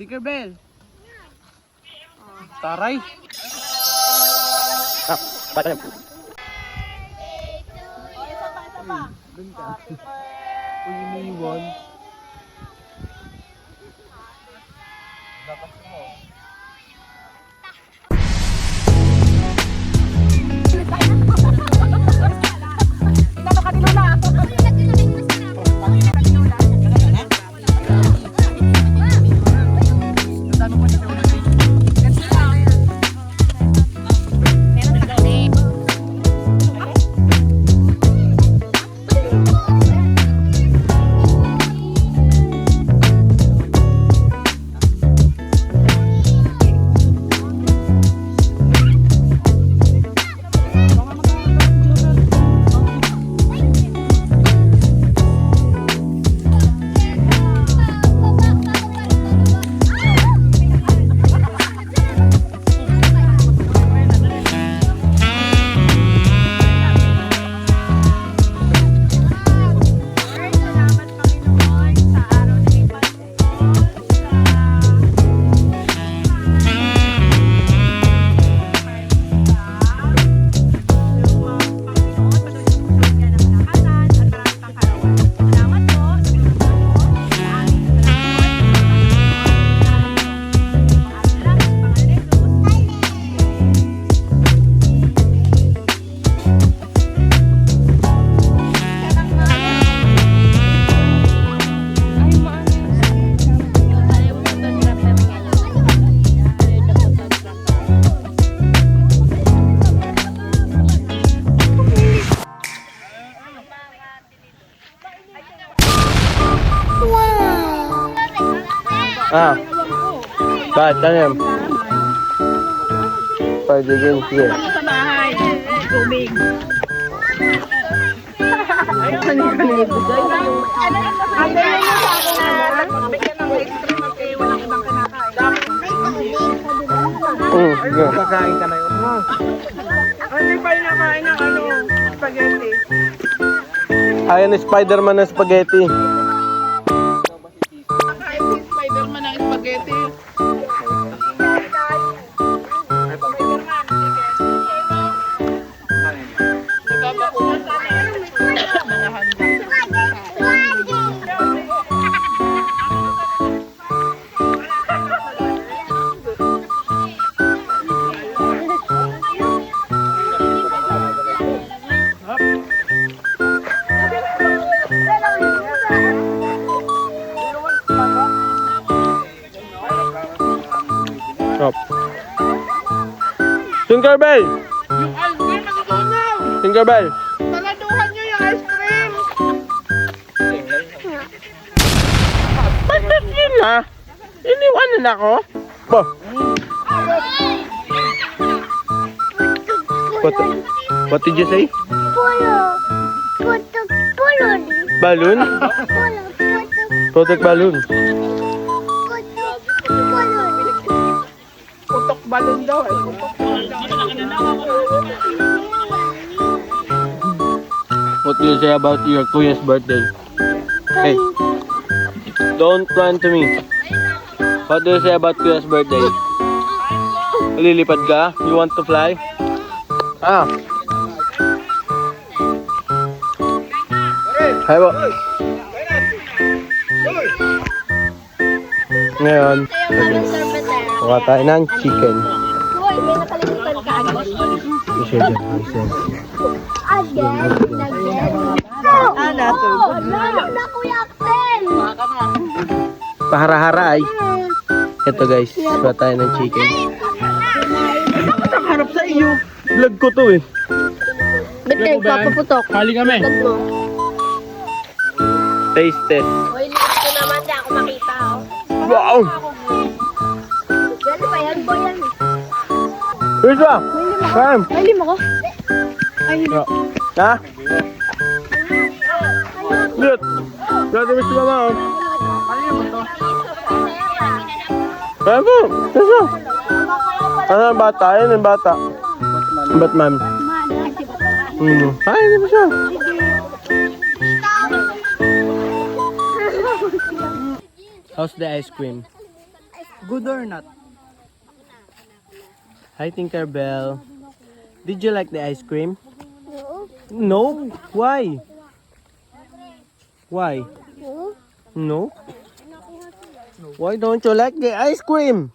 Tinkerbell. Taray. Bata Isa pa. Doon ka. Uy, iniwan. Ah. Bakit? Ano yan? Pwede din. Sige. Sa bahay. Tubig. Sige. Kakain ka na yun. Ano pa yung nakain ng spaghetti? Ayaw ni Spider-Man ng spaghetti. Nakain si Spider-Man ng spaghetti. Nagbabakulan sana. Mga handa. Stop. Tinkerbell! Yung ice cream natutunaw! Tinkerbell! Taladuhan nyo yung ice cream! Bakit yun ha? Iniwanan ako? Ba? What did you say? Polo. Putok pulon. Balloon? Polo. Protect balloon. Putok pulon. Putok balon daw eh. Putok balon daw. What do you say about your kuya's birthday? Hey, don't run to me. What do you say about kuya's birthday? Lilipad ka? You want to fly? Ah. Hi po. Ngayon, kuha tayo ng chicken. Hoy, may nakalimutan ka agad. Again. Lalo na Kuya Axel. Pahara-hara ay. Ito guys, kuha tayo ng chicken. Harap sa iyo. Vlog ko to eh. Ba't kayo papaputok? Kali kami. Ba't mo? Taste test. Hoy, ito naman di ako makita. Wow! Gano'n ba yan? Boy yan. Here's one. Come. Ay, lima ko. Ha? Look. Grabe mo si mama oh. Kaya po. Kaya ano ang bata? Ayun ang bata. Batman. Ay, hindi mo siya. How's the ice cream? Good or not? Hi, Tinkerbell. Did you like the ice cream? No. No? Why? Why? No. No? Why don't you like the ice cream?